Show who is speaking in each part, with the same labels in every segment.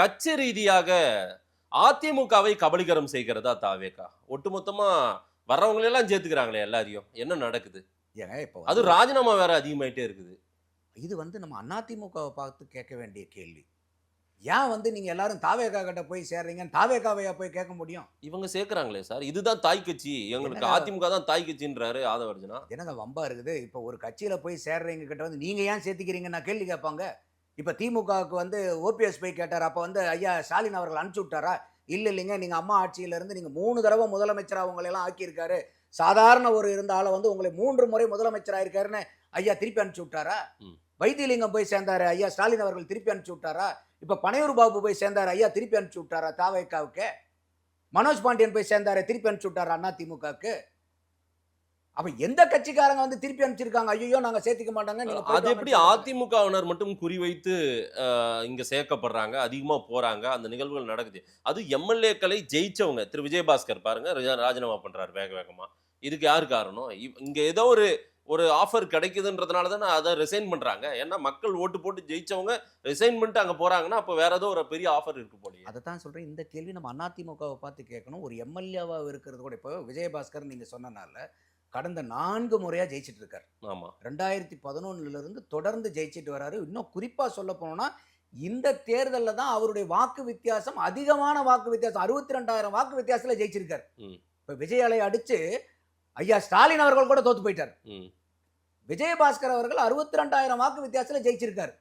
Speaker 1: கட்சி ரீதியாக அதிமுகவை கபலீகரம் செய்கிறதா தாவேகா? ஒட்டுமொத்தமா வர்றவங்களெல்லாம் சேர்த்துக்கிறாங்களே எல்லாரையும். என்ன நடக்குது?
Speaker 2: ஏங்க இப்போ
Speaker 1: அது ராஜினாமா வேற அதிகமாயிட்டே இருக்குது.
Speaker 2: இது நம்ம அதிமுகவை பார்த்து கேட்க வேண்டிய கேள்வி. ஏன் நீங்க எல்லாரும் தாவேகா கிட்ட போய் சேர்றீங்கன்னு தாவேகாவையா போய் கேட்க முடியும்?
Speaker 1: இவங்க சேர்க்கிறாங்களே சார், இதுதான் தாய் கட்சி, எங்களுக்கு அதிமுக தான் தாய் கட்சின்றாரு ஆதவர்ஜுனா.
Speaker 2: என்னங்க வம்பா இருக்குது? இப்போ ஒரு கட்சியில போய் சேர்றீங்க கிட்ட நீங்க ஏன் சேர்த்துக்கிறீங்க நான் கேள்வி கேட்பாங்க. இப்போ திமுகவுக்கு ஓபிஎஸ் போய் கேட்டார். அப்போ ஐயா ஸ்டாலின் அவர்கள் அனுப்பிச்சு விட்டாரா? இல்லைங்க, நீங்க அம்மா ஆட்சியில இருந்து நீங்க 3 தடவை முதலமைச்சரா உங்களை எல்லாம் ஆக்கியிருக்காரு. சாதாரண ஒரு இருந்த ஆளை உங்களை 3 முறை முதலமைச்சர் ஆயிருக்காருன்னு ஐயா திருப்பி அனுப்பிச்சு விட்டாரா? வைத்தியலிங்கம் போய் சேர்ந்தாரு, ஐயா ஸ்டாலின் அவர்கள் திருப்பி அனுப்பிச்சு விட்டாரா? இப்ப பனையூர் பாபு போய் சேர்ந்தாரு, ஐயா திருப்பி அனுப்பிச்சு விட்டாரா தாவேகாவுக்கு? மனோஜ் பாண்டியன் போய் சேர்ந்தாரு, திருப்பி அனுப்பிச்சு விட்டாரா அண்ணா திமுகவுக்கு? அப்ப எந்த கட்சிக்காரங்க திருப்பி அனுப்பிச்சிருக்காங்க? ஐயோ நாங்க சேர்த்துக்க மாட்டாங்க.
Speaker 1: அது எப்படி அதிமுகவினர் மட்டும் குறிவைத்து இங்க சேர்க்கப்படுறாங்க, அதிகமா போறாங்க, அந்த நிகழ்வுகள் நடக்குது. அது எம்எல்ஏக்களை ஜெயிச்சவங்க. திரு விஜயபாஸ்கர் பாருங்க ராஜினாமா பண்றாரு வேக வேகமா. இதுக்கு யாரு காரணம்? இங்க ஏதோ ஒரு ஆஃபர் கிடைக்குதுன்றதுனால தானே அதை ரிசைன் பண்றாங்க. ஏன்னா மக்கள் ஓட்டு போட்டு ஜெயிச்சவங்க ரிசைன் பண்ணிட்டு அங்க போறாங்கன்னா அப்ப வேற ஏதோ ஒரு பெரிய ஆஃபர் இருக்கு போலயே.
Speaker 2: அதை தான் சொல்றேன். இந்த கேள்வி நம்ம அதிமுகவை பார்த்து கேட்கணும். ஒரு எம்எல்ஏவா இருக்கிறது கூட இப்போ விஜயபாஸ்கர் நீங்க சொன்னனால கடந்த 4 முறையா ஜெயிச்சிட்டு இருக்காரு.
Speaker 1: ஆமா,
Speaker 2: 2011 இருந்து தொடர்ந்து ஜெயிச்சிட்டு வராரு. இன்னும் குறிப்பா சொல்ல போனோம்னா இந்த தேர்தலில் தான் அவருடைய வாக்கு வித்தியாசம் அதிகமான வாக்கு வித்தியாசம் 62,000 வாக்கு வித்தியாசத்துல ஜெயிச்சிருக்காரு. இப்ப விஜய் அலை அடிச்சு ஐயா ஸ்டாலின் அவர்கள் கூட தோத்து போயிட்டார். விஜயபாஸ்கர் அவர்கள் 62,000 வாக்கு வித்தியாசத்துல ஜெயிச்சிருக்காரு.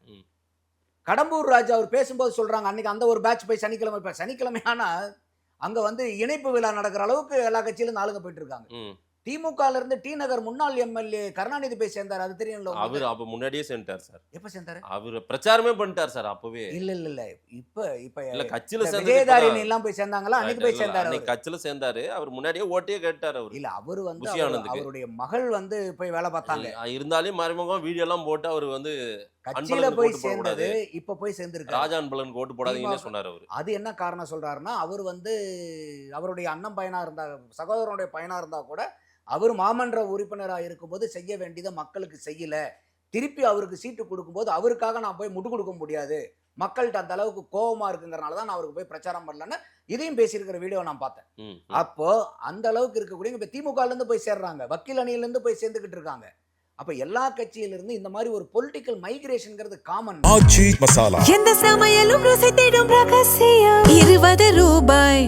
Speaker 2: கடம்பூர் ராஜா அவர் பேசும்போது சொல்றாங்க, அன்னைக்கு அந்த ஒரு பேட்ச் போய் சனிக்கிழமை ஆனா அங்க இணைப்பு விழா நடக்கிற அளவுக்கு எல்லா கட்சியிலும் ஆளுங்க போயிட்டு இருக்காங்க. திமுக இருந்து டி நகர் முன்னாள் எம்எல்ஏ கருணாநிதி போய் சேர்ந்தார். அது தெரியும்ல?
Speaker 1: அவர் அப்ப முன்னாடியே சேர்ந்தார் சார்.
Speaker 2: எப்ப சேர்ந்தாரு?
Speaker 1: அவர் பிரச்சாரமே பண்ணிட்டார் சார் அப்பவே.
Speaker 2: இல்ல இப்ப
Speaker 1: கட்சியில
Speaker 2: விஜயதாரிணி எல்லாம் போய் சேர்ந்தாங்களா? அன்னைக்கு போய் சேர்ந்தாரு.
Speaker 1: அன்னைக்கு கட்சியில சேர்ந்தாரு. அவர் முன்னாடியே ஓட்டே கேட்டார். அவர்
Speaker 2: இல்ல அவர் அவருடைய மகள் போய் வேலை பார்த்தாங்க.
Speaker 1: இருந்தாலும் மறைமுகம் வீடியோ எல்லாம் போட்டு அவர்
Speaker 2: கட்சியில போய் சேர்ந்தது இப்ப போய் சேர்ந்திருக்காரு.
Speaker 1: ராஜான் பலன் ஓட்டு போடாதீங்கன்னு சொன்னார் அவர்.
Speaker 2: அது என்ன காரணம் சொல்றாருன்னா, அவர் அவருடைய அண்ணன் பையனா இருந்தா, சகோதரனுடைய பையனா இருந்தா கூட அவர் மாமன்ற உறுப்பினராக இருக்கும்போது செய்ய வேண்டியதை மக்களுக்கு செய்யல. திருப்பி அவருக்கு சீட்டு கொடுக்கும்போது அவருக்காக நான் போய் முட்டு கொடுக்க முடியாது, மக்கள்கிட்ட அந்த அளவுக்கு கோபமா இருக்குங்கிறனால தான் நான் அவருக்கு போய் பிரச்சாரம் பண்ணலன்னு இதையும் பேசியிருக்கிற வீடியோ நான் பார்த்தேன். அப்போ அந்த அளவுக்கு இருக்கக்கூடிய இப்ப திமுக இருந்து போய் சேர்றாங்க, வக்கீல் அணியில இருந்து போய் சேர்ந்துகிட்டு இருக்காங்க. அப்ப எல்லா கட்சியில இருந்து இந்த மாதிரி ஒரு பொலிட்டிக்கல் மைக்ரேஷன்ங்கிறது காமன்.
Speaker 3: எந்த சமையலும் ருசி தேடும் ரகசியம் 20 ரூபாய்.